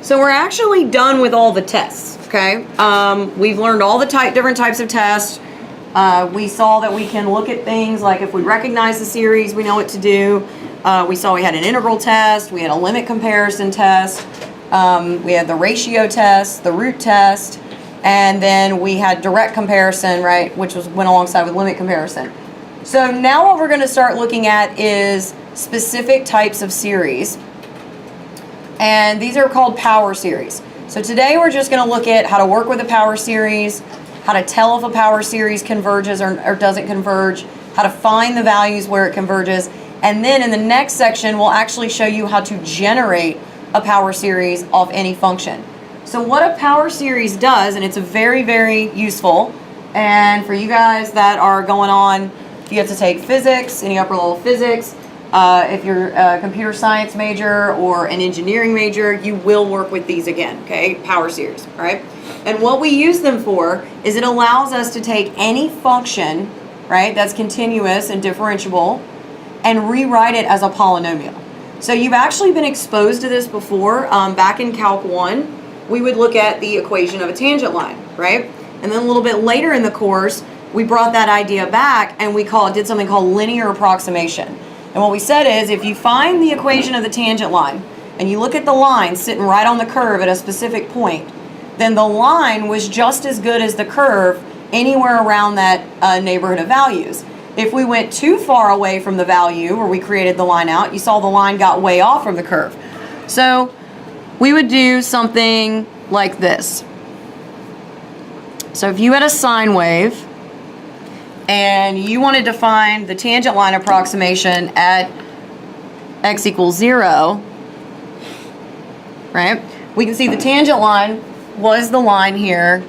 So we're actually done with all the tests, okay? We've learned all the different types of tests. We saw that we can look at things like if we recognize the series, we know what to do. We saw we had an integral test, we had a limit comparison test, we had the ratio test, the root test, and then we had direct comparison, right, which went alongside with limit comparison. So now what we're going to start looking at is specific types of series, and these are called power series. So today we're just going to look at how to work with a power series, how to tell if a power series converges or doesn't converge, how to find the values where it converges, and then in the next section we'll actually show you how to generate a power series off any function. So what a power series does, and it's very, very useful, and for you guys that are going on, you have to take physics, any upper level physics, if you're a computer science major or an engineering major, you will work with these again, okay? Power series, all right? And what we use them for is it allows us to take any function, right, that's continuous and differentiable and rewrite it as a polynomial. So you've actually been exposed to this before. Back in Calc 1, we would look at the equation of a tangent line, right? And then a little bit later in the course, we brought that idea back and we did something called linear approximation. And what we said is if you find the equation of the tangent line and you look at the line sitting right on the curve at a specific point, then the line was just as good as the curve anywhere around that neighborhood of values. If we went too far away from the value where we created the line out, you saw the line got way off from the curve. So we would do something like this. So if you had a sine wave and you wanted to find the tangent line approximation at x equals 0, right? We can see the tangent line was the line here,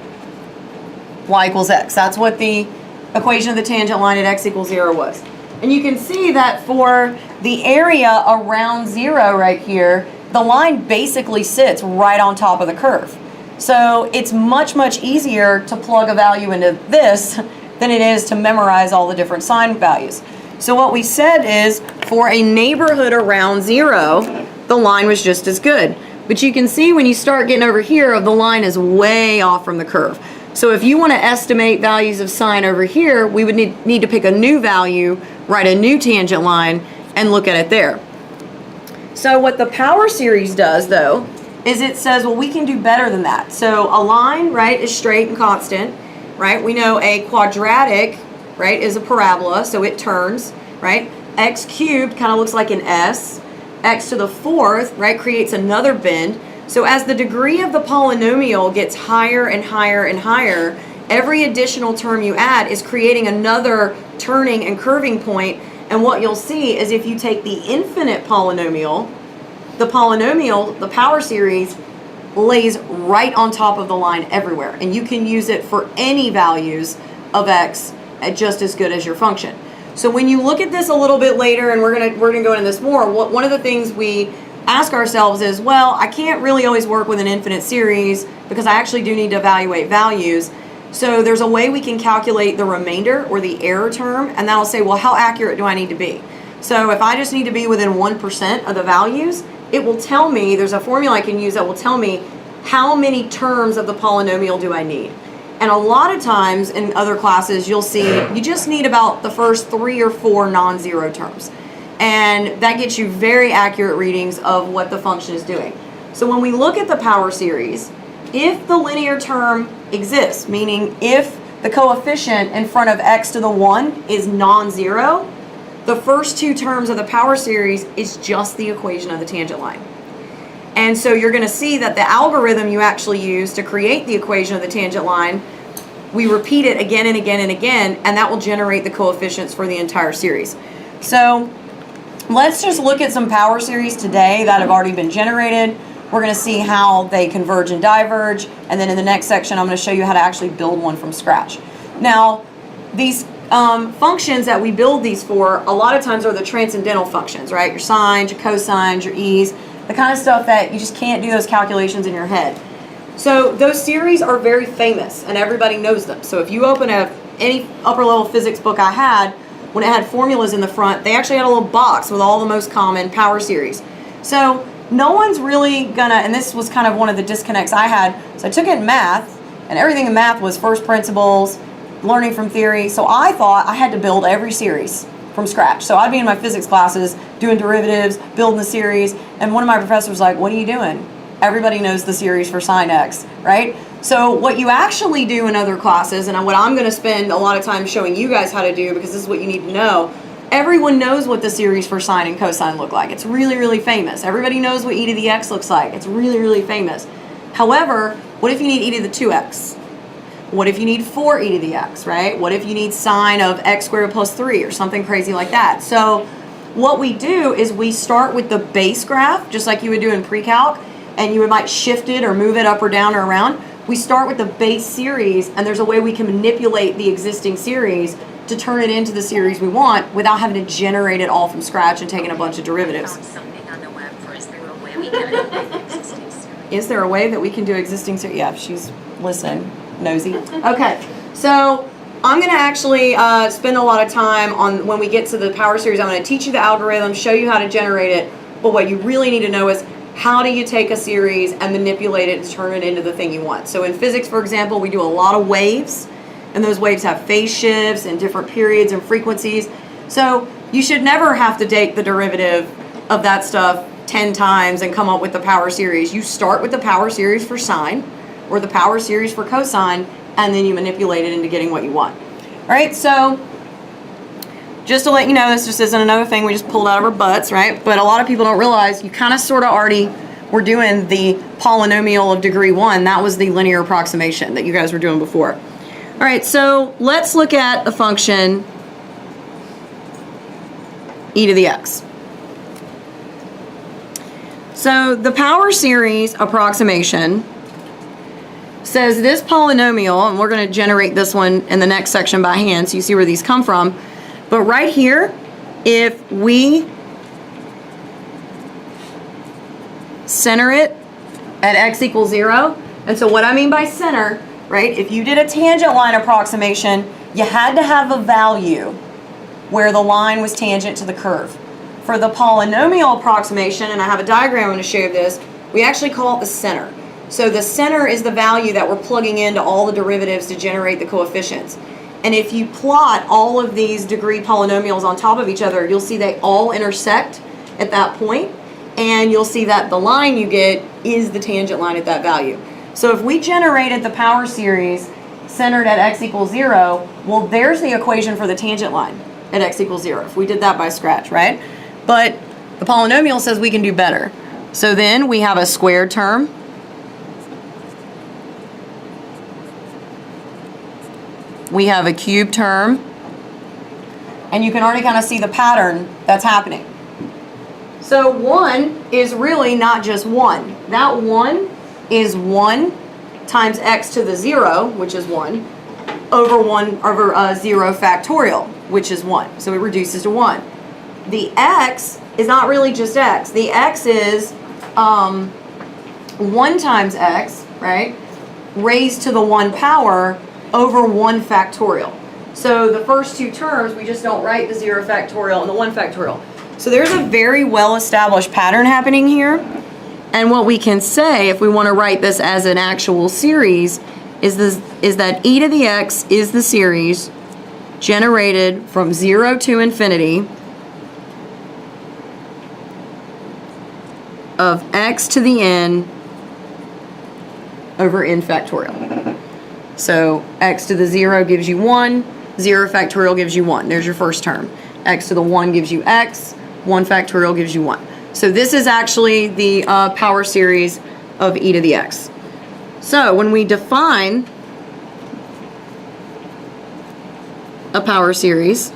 y equals x. That's what the equation of the tangent line at x equals 0 was. And you can see that for the area around 0 right here, the line basically sits right on top of the curve. So it's much, much easier to plug a value into this than it is to memorize all the different sine values. So what we said is for a neighborhood around 0, the line was just as good. But you can see when you start getting over here, the line is way off from the curve. So if you want to estimate values of sine over here, we would need to pick a new value, write a new tangent line, and look at it there. So what the power series does, though, is it says, well, we can do better than that. So a line, right, is straight and constant, right? We know a quadratic, right, is a parabola, so it turns, right? X cubed kind of looks like an S. X to the fourth, right, creates another bend. So as the degree of the polynomial gets higher and higher and higher, every additional term you add is creating another turning and curving point. And what you'll see is if you take the infinite polynomial, the power series, lays right on top of the line everywhere. And you can use it for any values of x at just as good as your function. So when you look at this a little bit later, and we're gonna go into this more, one of the things we ask ourselves is, well, I can't really always work with an infinite series because I actually do need to evaluate values. So there's a way we can calculate the remainder or the error term, and that'll say, well, how accurate do I need to be? So if I just need to be within 1% of the values, it will tell me, there's a formula I can use that will tell me how many terms of the polynomial do I need. And a lot of times in other classes, you'll see you just need about the first 3 or 4 non-zero terms. And that gets you very accurate readings of what the function is doing. So when we look at the power series, if the linear term exists, meaning if the coefficient in front of x to the 1 is non-zero, the first 2 terms of the power series is just the equation of the tangent line. And so you're going to see that the algorithm you actually use to create the equation of the tangent line, we repeat it again and again and again, and that will generate the coefficients for the entire series. So let's just look at some power series today that have already been generated. We're going to see how they converge and diverge, and then in the next section I'm going to show you how to actually build one from scratch. Now, these functions that we build these for, a lot of times are the transcendental functions, right? Your sines, your cosines, your e's, the kind of stuff that you just can't do those calculations in your head. So those series are very famous and everybody knows them. So if you open any upper level physics book I had, when it had formulas in the front, they actually had a little box with all the most common power series. So no one's really gonna, and this was kind of one of the disconnects I had. So I took it in math, and everything in math was first principles, learning from theory. So I thought I had to build every series from scratch. So I'd be in my physics classes doing derivatives, building the series, and one of my professors was like, what are you doing? Everybody knows the series for sine x, right? So what you actually do in other classes, and what I'm going to spend a lot of time showing you guys how to do, because this is what you need to know, everyone knows what the series for sine and cosine look like. It's really, really famous. Everybody knows what e to the x looks like. It's really, really famous. However, what if you need e to the 2x? What if you need 4e to the x, right? What if you need sine of x squared plus 3 or something crazy like that? So what we do is we start with the base graph, just like you would do in pre-calc, and you might shift it or move it up or down or around. We start with the base series, and there's a way we can manipulate the existing series to turn it into the series we want without having to generate it all from scratch and taking a bunch of derivatives. Is there a way that we can do existing series? Yeah, she's listening. Nosy. Okay, so I'm going to actually spend a lot of time on, when we get to the power series, I'm going to teach you the algorithm, show you how to generate it, but what you really need to know is how do you take a series and manipulate it to turn it into the thing you want. So in physics, for example, we do a lot of waves, and those waves have phase shifts and different periods and frequencies. So you should never have to take the derivative of that stuff 10 times and come up with the power series. You start with the power series for sine, or the power series for cosine, and then you manipulate it into getting what you want. All right, so just to let you know, this just isn't another thing we just pulled out of our butts, right? But a lot of people don't realize you kind of sort of already were doing the polynomial of degree 1. That was the linear approximation that you guys were doing before. All right, so let's look at the function e to the x. So the power series approximation says this polynomial, and we're going to generate this one in the next section by hand so you see where these come from, but right here, if we center it at x equals 0, and so what I mean by center, right, if you did a tangent line approximation, you had to have a value where the line was tangent to the curve. For the polynomial approximation, and I have a diagram I'm going to show you this, we actually call it the center. So the center is the value that we're plugging into all the derivatives to generate the coefficients. And if you plot all of these degree polynomials on top of each other, you'll see they all intersect at that point, and you'll see that the line you get is the tangent line at that value. So if we generated the power series centered at x equals 0, well, there's the equation for the tangent line at x equals 0, if we did that by scratch, right? But the polynomial says we can do better. So then we have a squared term, we have a cube term, and you can already kind of see the pattern that's happening. So 1 is really not just 1. That 1 is 1 times x to the 0, which is 1, over 0 factorial, which is 1. So it reduces to 1. The x is not really just x. The x is 1 times x, right, raised to the 1 power over 1 factorial. So the first two terms, we just don't write the 0 factorial and the 1 factorial. So there's a very well-established pattern happening here. And what we can say, if we want to write this as an actual series, is that e to the x is the series generated from 0 to infinity of x to the n over n factorial. So x to the 0 gives you 1, 0 factorial gives you 1. There's your first term. X to the 1 gives you x, 1 factorial gives you 1. So this is actually the power series of e to the x. So when we define a power series,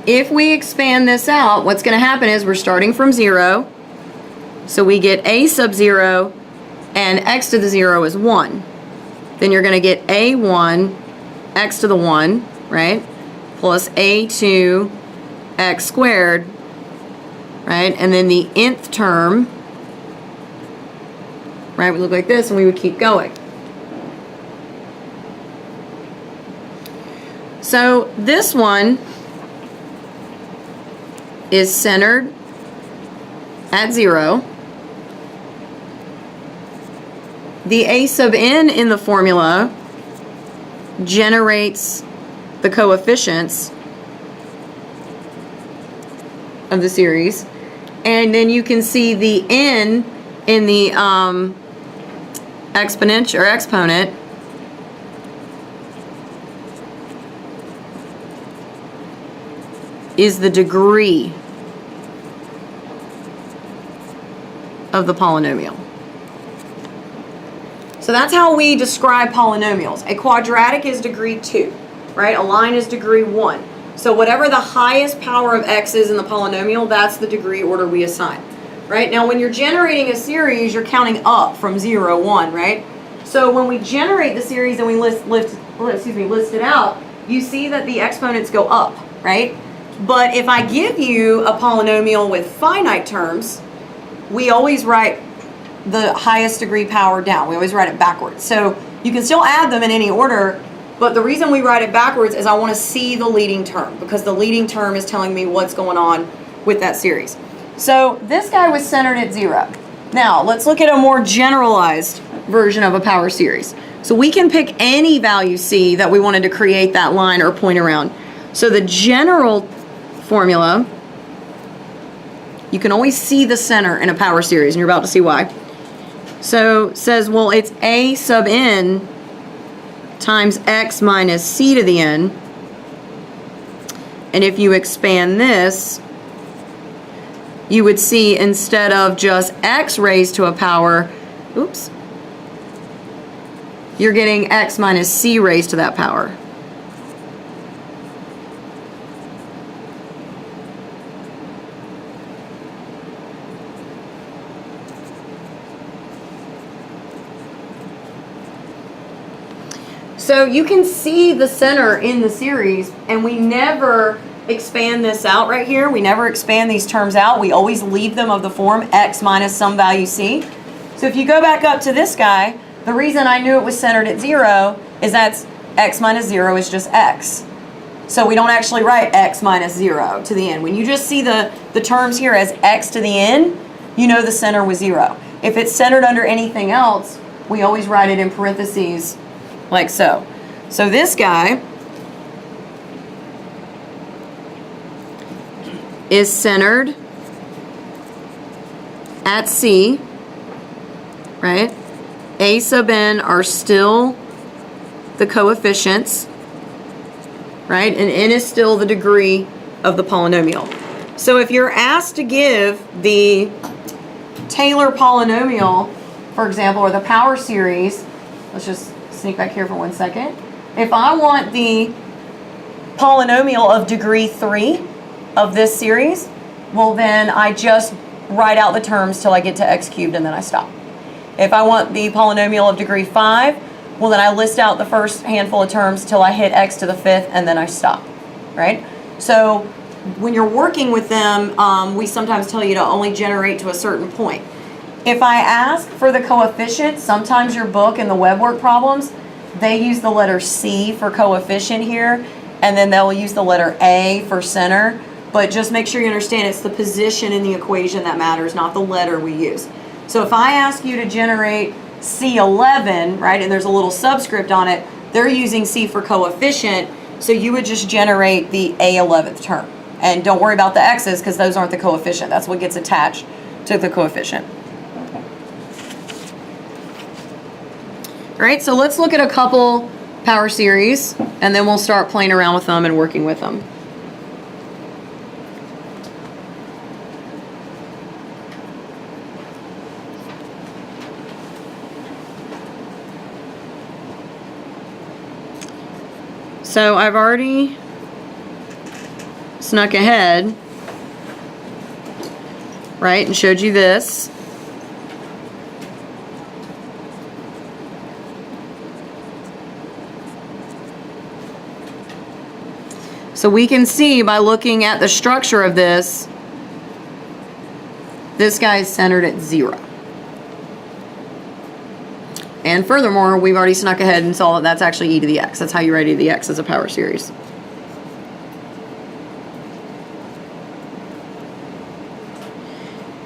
if we expand this out, what's going to happen is we're starting from 0. So we get a sub 0, and x to the 0 is 1. Then you're going to get a1, x to the 1, right, plus a2, x squared right? And then the nth term, right, would look like this, and we would keep going. So this one is centered at 0. The a sub n in the formula generates the coefficients of the series, and then you can see the n in the exponent or exponent is the degree of the polynomial. So that's how we describe polynomials. A quadratic is degree 2, right? A line is degree 1. So whatever the highest power of x is in the polynomial, that's the degree order we assign, right? Now when you're generating a series, you're counting up from 0, 1, right? So when we generate the series and we list it out, you see that the exponents go up, right? But if I give you a polynomial with finite terms, we always write the highest degree power down. We always write it backwards. So you can still add them in any order, but the reason we write it backwards is I want to see the leading term, because the leading term is telling me what's going on with that series. So this guy was centered at 0. Now let's look at a more generalized version of a power series. So we can pick any value c that we wanted to create that line or point around. So the general formula, you can always see the center in a power series, and you're about to see why. So it says, well, it's a sub n times x minus c to the n. And if you expand this, you would see instead of just x raised to a power, oops, you're getting x minus c raised to that power. So you can see the center in the series, and we never expand this out right here. We never expand these terms out. We always leave them of the form x minus some value c. So if you go back up to this guy, the reason I knew it was centered at 0 is that's x minus 0 is just x. So we don't actually write x minus 0 to the n. When you just see the terms here as x to the n, you know the center was 0. If it's centered under anything else, we always write it in parentheses like so. So this guy is centered at C, right? A sub n are still the coefficients, right? And n is still the degree of the polynomial. So if you're asked to give the Taylor polynomial, for example, or the power series, let's just sneak back here for 1 second. If I want the polynomial of degree 3 of this series, well then I just write out the terms till I get to x cubed and then I stop. If I want the polynomial of degree 5, well then I list out the first handful of terms till I hit x to the 5th and then I stop, right? So when you're working with them, we sometimes tell you to only generate to a certain point. If I ask for the coefficient, sometimes your book and the web work problems, they use the letter C for coefficient here, and then they'll use the letter A for center. But just make sure you understand it's the position in the equation that matters, not the letter we use. So if I ask you to generate C11, right, and there's a little subscript on it, they're using C for coefficient, so you would just generate the A11th term. And don't worry about the x's because those aren't the coefficient. That's what gets attached to the coefficient. All right, so let's look at a couple power series, and then we'll start playing around with them and working with them. So I've already snuck ahead, right, and showed you this. So we can see by looking at the structure of this This guy is centered at 0. And furthermore, we've already snuck ahead and saw that that's actually e to the x. That's how you write e to the x as a power series.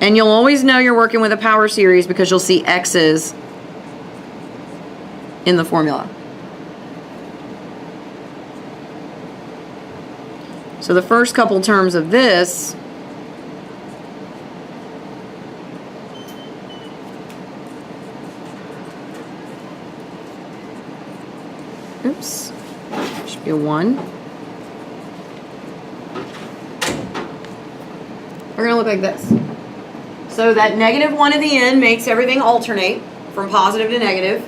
And you'll always know you're working with a power series because you'll see x's in the formula. So the first couple terms of this should be a 1. We're going to look like this. So that -1 at the end makes everything alternate from positive to negative.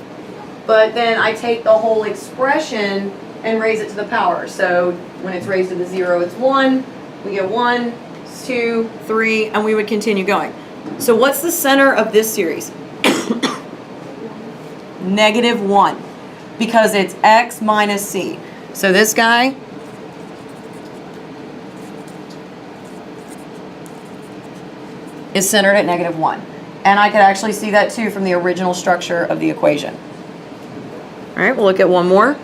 But then I take the whole expression and raise it to the power. So when it's raised to the 0, it's 1. We get 1, 2, 3, and we would continue going. So what's the center of this series? -1. Because it's x minus c. So this guy is centered at -1. And I could actually see that too from the original structure of the equation. All right, we'll look at one more.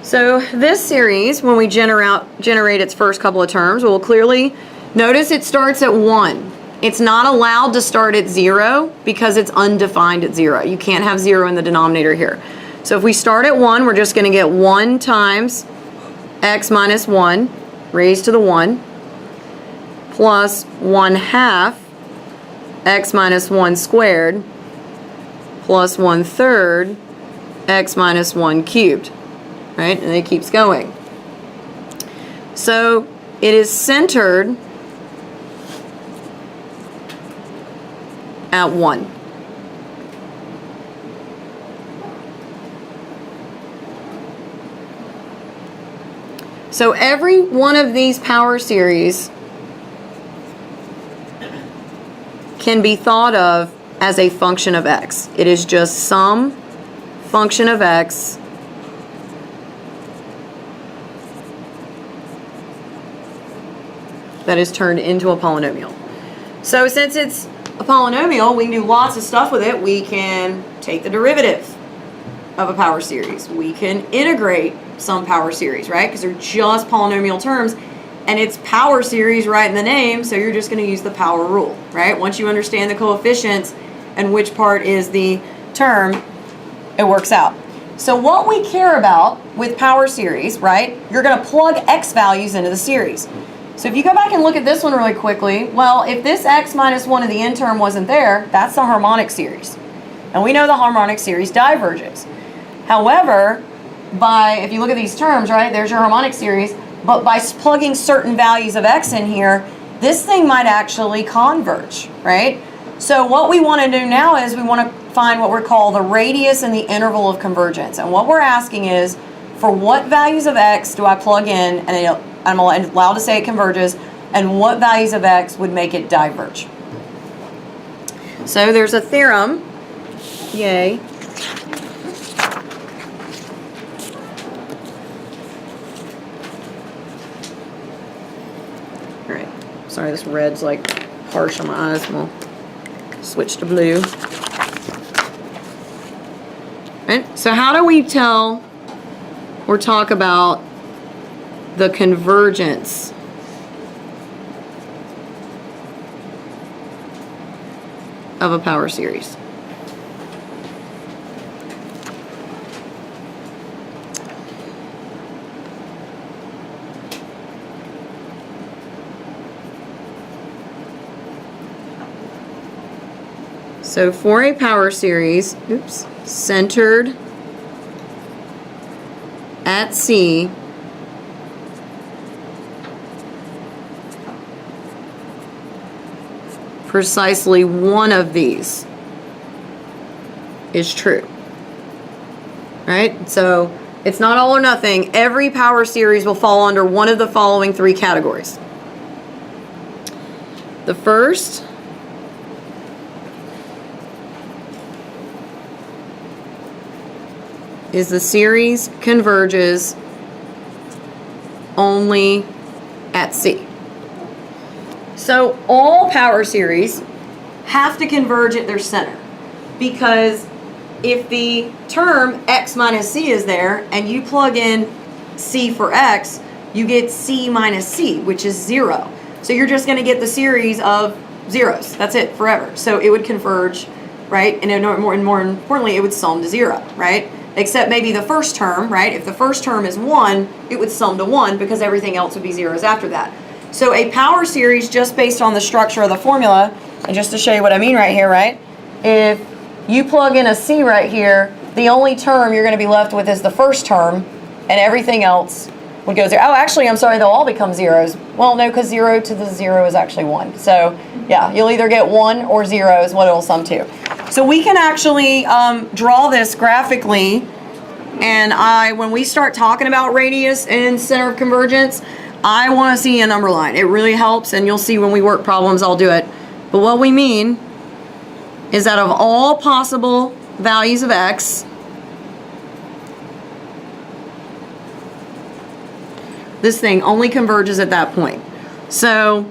So this series, when we generate its first couple of terms, we'll clearly notice it starts at 1. It's not allowed to start at 0 because it's undefined at 0. You can't have 0 in the denominator here. So if we start at 1, we're just going to get 1 times x minus 1 raised to the 1 plus 1/2 x minus 1 squared plus 1/3 x minus 1 cubed. Right? And it keeps going. So it is centered at 1. So every one of these power series can be thought of as a function of x. It is just some function of x that is turned into a polynomial. So since it's a polynomial, we can do lots of stuff with it. We can take the derivative of a power series. We can integrate some power series, right? Because they're just polynomial terms, and it's power series right in the name, so you're just going to use the power rule, right? Once you understand the coefficients and which part is the term, it works out. So what we care about with power series, right, you're going to plug x values into the series. So if you go back and look at this one really quickly, well, if this x minus 1 of the end term wasn't there, that's the harmonic series. And we know the harmonic series diverges. However, if you look at these terms, right, there's your harmonic series, but by plugging certain values of x in here, this thing might actually converge, right? So what we want to do now is we want to find what we call the radius and the interval of convergence. And what we're asking is, for what values of x do I plug in and I'm allowed to say it converges, and what values of x would make it diverge? So there's a theorem, yay. All right, sorry, this red's like harsh on my eyes. We'll switch to blue. All right, so how do we tell or talk about the convergence of a power series? So for a power series, centered at C, precisely one of these is true, right? So it's not all or nothing. Every power series will fall under one of the following three categories. The first is the series converges only at C. So all power series have to converge at their center, because if the term x minus c is there and you plug in c for x, you get c minus c, which is 0. So you're just going to get the series of zeros. That's it, forever. So it would converge, right? And more importantly, it would sum to 0, right? Except maybe the first term, right? If the first term is 1, it would sum to 1 because everything else would be zeros after that. So a power series, just based on the structure of the formula, and just to show you what I mean right here, right? If you plug in a C right here, the only term you're going to be left with is the first term, and everything else would go 0. Oh, actually, I'm sorry, they'll all become zeros. Well, no, because 0 to the 0 is actually 1. So, yeah, you'll either get 1 or 0 is what it'll sum to. So we can actually draw this graphically, and when we start talking about radius and center of convergence, I want to see a number line. It really helps, and you'll see when we work problems, I'll do it. But what we mean is that of all possible values of x, this thing only converges at that point. So,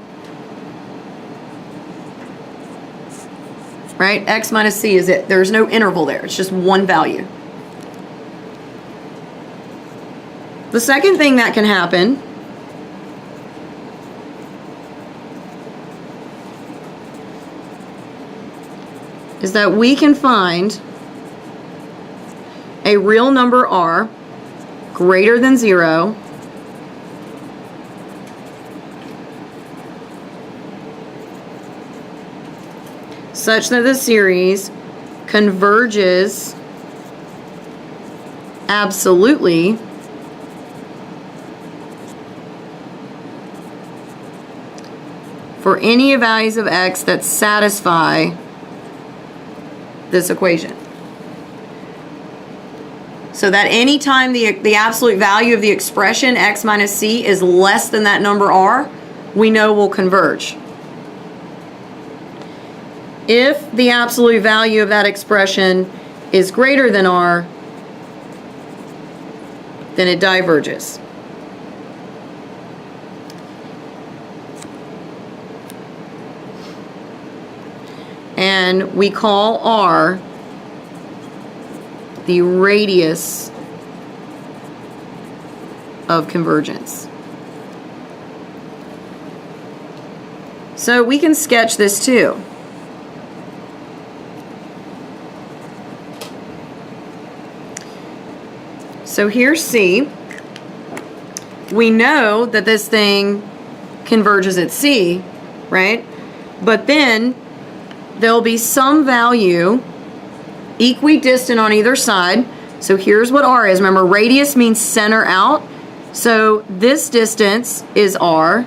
right, x minus c is it. There's no interval there. It's just one value. The second thing that can happen is that we can find a real number r greater than 0 such that the series converges absolutely for any values of x that satisfy this equation. So that any time the absolute value of the expression x minus c is less than that number r, we know will converge. If the absolute value of that expression is greater than r, then it diverges. And we call r the radius of convergence. So we can sketch this too. So here's C. We know that this thing converges at C, right? But then there'll be some value equidistant on either side. So here's what r is. Remember, radius means center out. So this distance is r.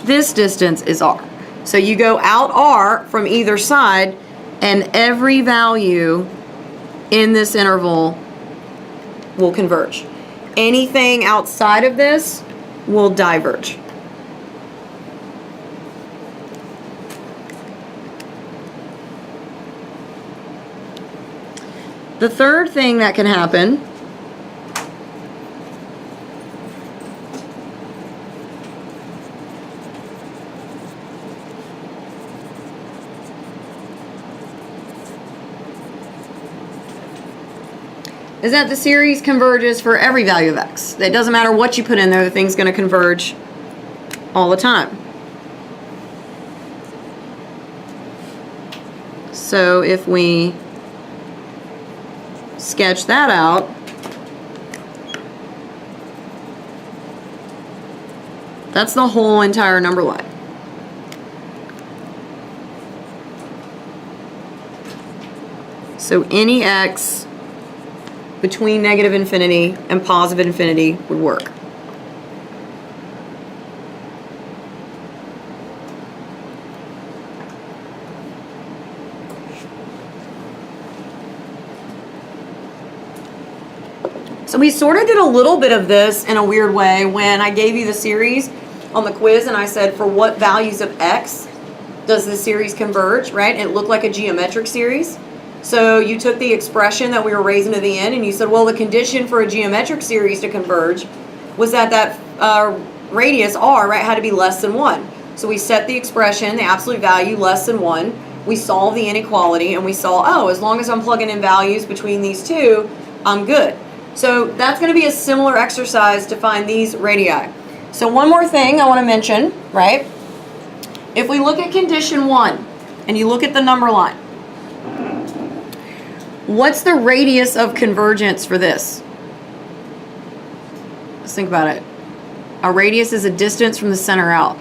This distance is r. So you go out r from either side, and every value in this interval will converge. Anything outside of this will diverge. The third thing that can happen is that the series converges for every value of x. It doesn't matter what you put in there, the thing's going to converge all the time. So if we sketch that out, that's the whole entire number line. So any x between negative infinity and positive infinity would work. So we sort of did a little bit of this in a weird way when I gave you the series on the quiz and I said, for what values of x does the series converge, right? It looked like a geometric series. So you took the expression that we were raising to the end and you said, well, the condition for a geometric series to converge was that radius r, right, had to be less than 1. So we set the expression, the absolute value, less than 1. We solved the inequality and we saw, oh, as long as I'm plugging in values between these two, I'm good. So that's going to be a similar exercise to find these radii. So one more thing I want to mention, right? If we look at condition 1 and you look at the number line, what's the radius of convergence for this? Let's think about it. A radius is a distance from the center out.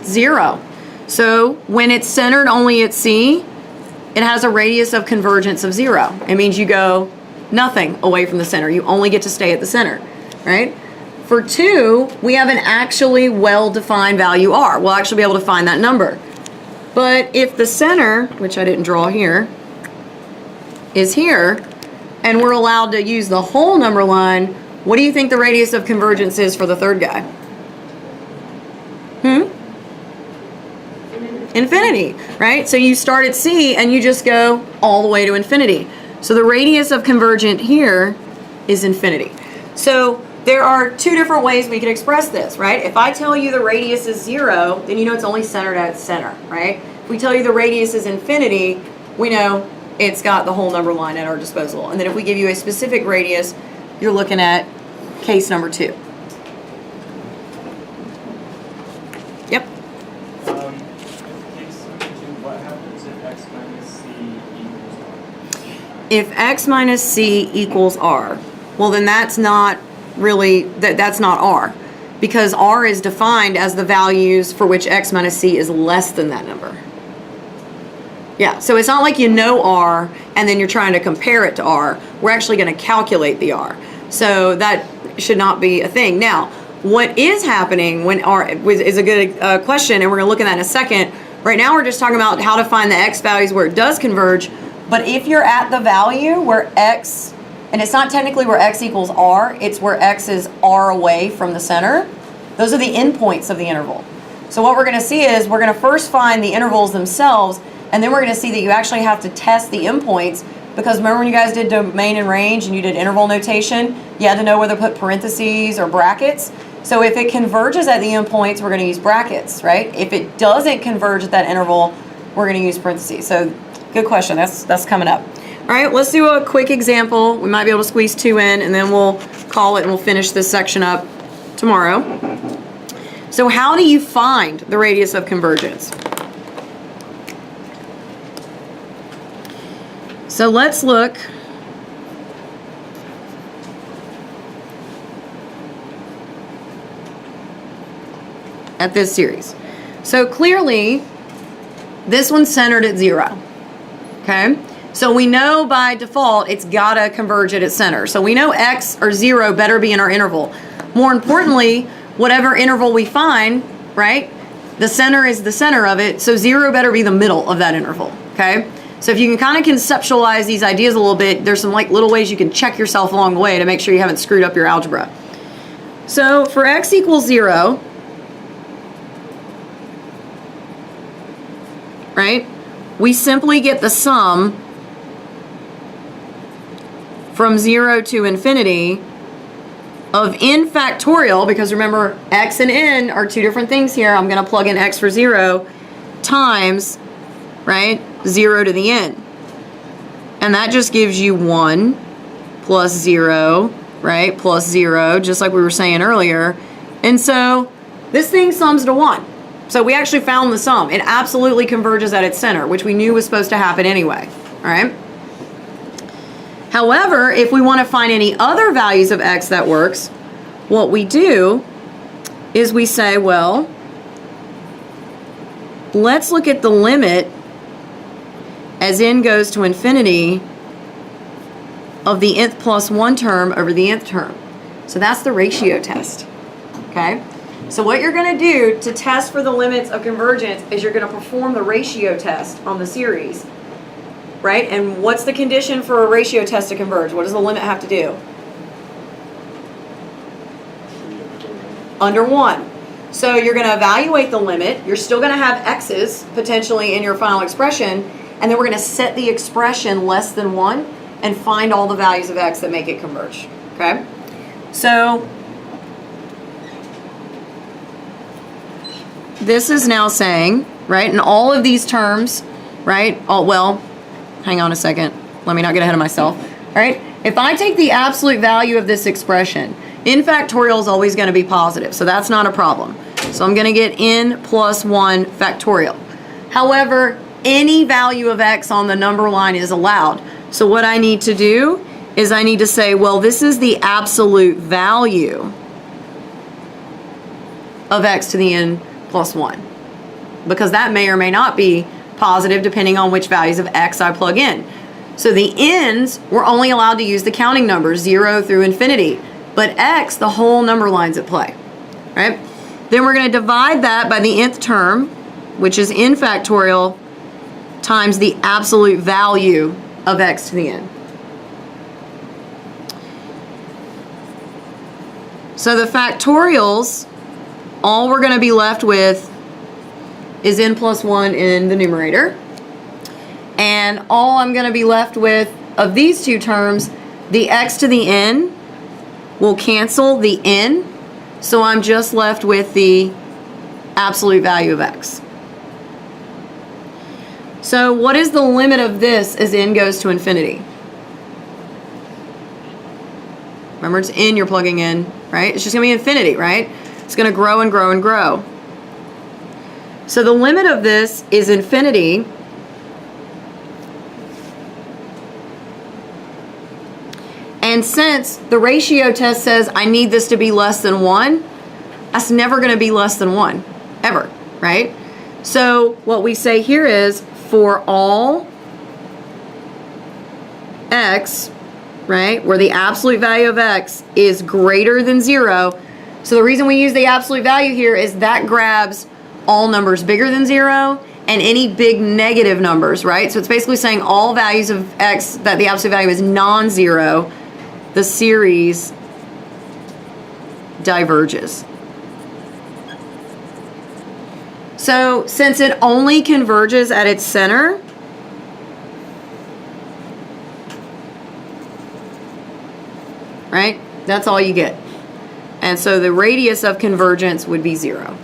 0. So when it's centered only at C, it has a radius of convergence of 0. It means you go nothing away from the center. You only get to stay at the center, right? For 2, we have an actually well-defined value r. We'll actually be able to find that number. But if the center, which I didn't draw here, is here, and we're allowed to use the whole number line, what do you think the radius of convergence is for the third guy? Infinity, right? So you start at C and you just go all the way to infinity. So the radius of convergent here is infinity. So there are 2 different ways we can express this, right? If I tell you the radius is 0, then you know it's only centered at its center, right? If we tell you the radius is infinity, we know it's got the whole number line at our disposal. And then if we give you a specific radius, you're looking at case number 2. Yep. Case number 2, what happens if x minus c equals r? If x minus c equals r, well then that's not really, that's not r, because r is defined as the values for which x minus c is less than that number. Yeah, so it's not like you know r and then you're trying to compare it to r. We're actually going to calculate the r. So that should not be a thing. Now, what is happening when r is a good question, and we're going to look at that in a second. Right now we're just talking about how to find the x values where it does converge. But if you're at the value where x, and it's not technically where x equals r, it's where x is r away from the center, those are the endpoints of the interval. So what we're going to see is we're going to first find the intervals themselves, and then we're going to see that you actually have to test the endpoints, because remember when you guys did domain and range and you did interval notation, you had to know whether to put parentheses or brackets. So if it converges at the endpoints, we're going to use brackets, right? If it doesn't converge at that interval, we're going to use parentheses. So good question. That's coming up. All right, let's do a quick example. We might be able to squeeze 2 in, and then we'll call it and we'll finish this section up tomorrow. So how do you find the radius of convergence? So let's look at this series. So clearly, this one's centered at 0, okay? So we know by default it's gotta converge at its center. So we know x or 0 better be in our interval. More importantly, whatever interval we find, right, the center is the center of it, so 0 better be the middle of that interval, okay? So if you can kind of conceptualize these ideas a little bit, there's some like little ways you can check yourself along the way to make sure you haven't screwed up your algebra. So for x equals 0, right, we simply get the sum from 0 to infinity of n factorial, because remember x and n are 2 different things here. I'm going to plug in x for 0 times, right, 0 to the n. And that just gives you 1 plus 0, right, plus 0, just like we were saying earlier. And so this thing sums to 1. So we actually found the sum. It absolutely converges at its center, which we knew was supposed to happen anyway, all right? However, if we want to find any other values of x that works, what we do is we say, well, let's look at the limit as n goes to infinity of the nth plus 1 term over the nth term. So that's the ratio test, okay? So what you're going to do to test for the limits of convergence is you're going to perform the ratio test on the series, right? And what's the condition for a ratio test to converge? What does the limit have to do? Under 1. So you're going to evaluate the limit. You're still going to have x's potentially in your final expression, and then we're going to set the expression less than 1 and find all the values of x that make it converge. Okay? So this is now saying, right, in all of these terms, right, well, hang on a second. Let me not get ahead of myself. All right? If I take the absolute value of this expression, n factorial is always going to be positive, so that's not a problem. So I'm going to get n plus 1 factorial. However, any value of x on the number line is allowed. So what I need to do is I need to say, well, this is the absolute value of x to the n plus 1. Because that may or may not be positive depending on which values of x I plug in. So the n's, we're only allowed to use the counting numbers, 0 through infinity. But x, the whole number line's at play. Right? Then we're going to divide that by the nth term, which is n factorial, times the absolute value of x to the n. So the factorials, all we're going to be left with is n plus 1 in the numerator. And all I'm going to be left with of these two terms, the x to the n will cancel the n. So I'm just left with the absolute value of x. So what is the limit of this as n goes to infinity? Remember, it's n you're plugging in, right? It's just going to be infinity, right? It's going to grow and grow and grow. So the limit of this is infinity. And since the ratio test says I need this to be less than 1, that's never going to be less than 1, ever, right? So what we say here is for all x, right, where the absolute value of x is greater than 0. So the reason we use the absolute value here is that grabs all numbers bigger than 0 and any big negative numbers, right? So it's basically saying all values of x that the absolute value is non-zero, the series diverges. So since it only converges at its center, right, that's all you get. And so the radius of convergence would be 0.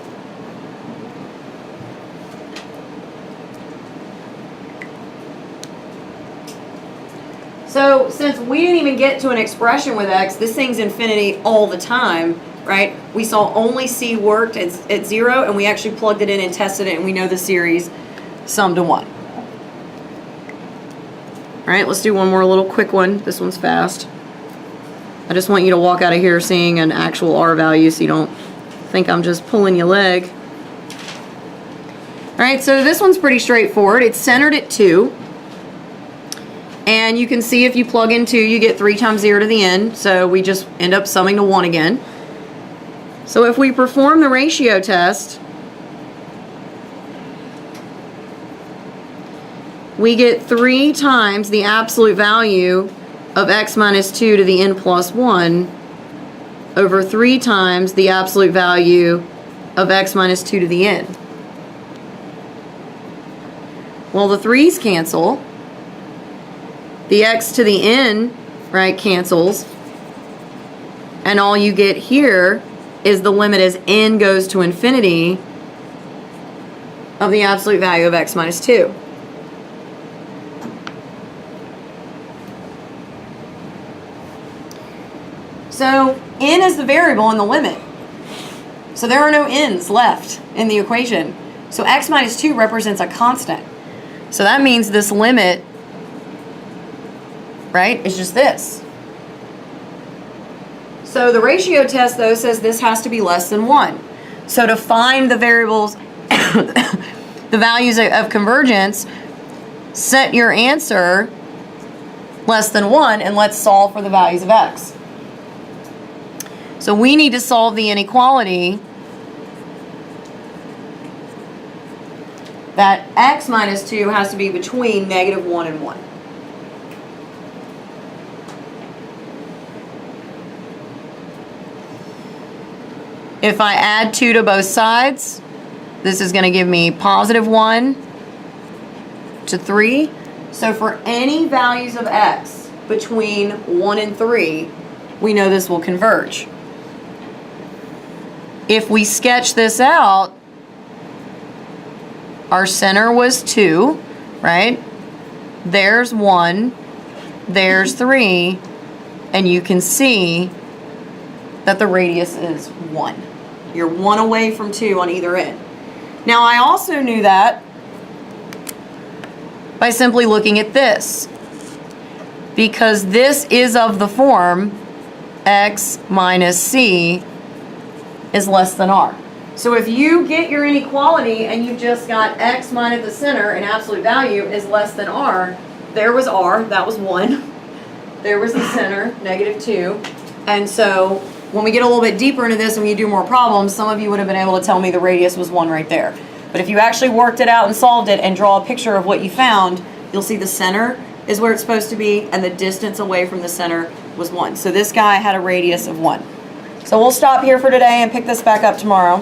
So since we didn't even get to an expression with x, this thing's infinity all the time, right? We saw only c worked at 0, and we actually plugged it in and tested it, and we know the series sum to 1. All right, let's do one more little quick one. This one's fast. I just want you to walk out of here seeing an actual r value so you don't think I'm just pulling your leg. All right, so this one's pretty straightforward. It's centered at 2. And you can see if you plug in 2, you get 3 times 0 to the n. So we just end up summing to 1 again. So if we perform the ratio test, we get 3 times the absolute value of x minus 2 to the n plus 1 over 3 times the absolute value of x minus 2 to the n. Well, the 3's cancel. The x to the n, right, cancels. And all you get here is the limit as n goes to infinity of the absolute value of x minus 2. So n is the variable in the limit. So there are no n's left in the equation. So x minus 2 represents a constant. So that means this limit, right, is just this. So the ratio test, though, says this has to be less than 1. So to find the variables, the values of convergence, set your answer less than 1, and let's solve for the values of x. So we need to solve the inequality that x minus 2 has to be between -1 and 1. If I add 2 to both sides, this is going to give me +1, to 3. So for any values of x between 1 and 3, we know this will converge. If we sketch this out, our center was 2, right? There's 1, there's 3, and you can see that the radius is 1. You're 1 away from 2 on either end. Now I also knew that by simply looking at this, because this is of the form x minus c is less than r. So if you get your inequality and you've just got x minus the center and absolute value is less than r, there was r, that was 1. There was the center, -2. And so when we get a little bit deeper into this and we do more problems, some of you would have been able to tell me the radius was 1 right there. But if you actually worked it out and solved it and draw a picture of what you found, you'll see the center is where it's supposed to be and the distance away from the center was 1. So this guy had a radius of 1. So we'll stop here for today and pick this back up tomorrow.